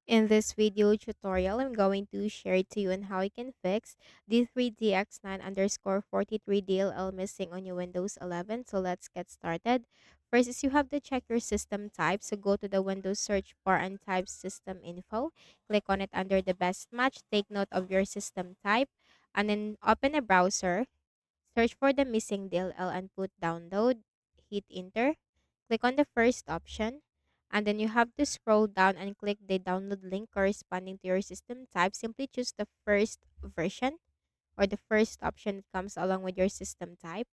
In this video tutorial, I'm going to share to you on how you can fix the 3DX9 underscore 43 DLL missing on your Windows 11. So let's get started. First is you have to check your system type. So go to the Windows search bar and type system info. Click on it under the best match. Take note of your system type and then open a browser. Search for the missing DLL and put download. Hit enter. Click on the first option. And then you have to scroll down and click the download link corresponding to your system type. Simply choose the first version or the first option that comes along with your system type.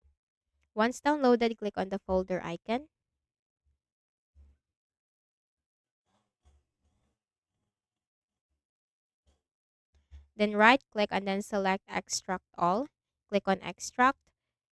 Once downloaded, click on the folder icon. Then right click and then select extract all. Click on extract.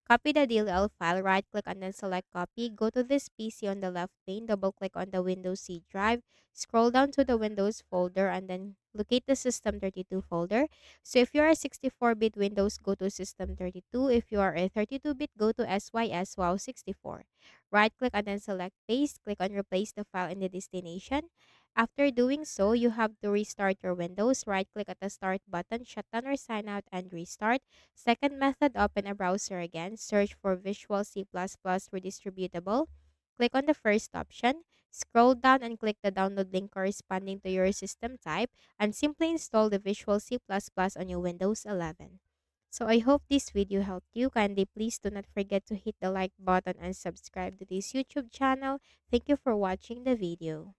Copy the DLL file, right click and then select copy. Go to this PC on the left pane, double click on the Windows C drive. Scroll down to the Windows folder and then locate the System32 folder. So if you are a 64-bit Windows, go to System32. If you are a 32-bit, go to SYS WoW 64. Right click and then select paste. Click on replace the file in the destination. After doing so, you have to restart your Windows. Right-click at the Start button, shut down or sign out, and restart. Second method, open a browser again. Search for Visual C++ Redistributable. Click on the first option. Scroll down and click the download link corresponding to your system type and simply install the Visual C++ on your Windows 11. So I hope this video helped you. Kindly please do not forget to hit the like button and subscribe to this YouTube channel. Thank you for watching the video.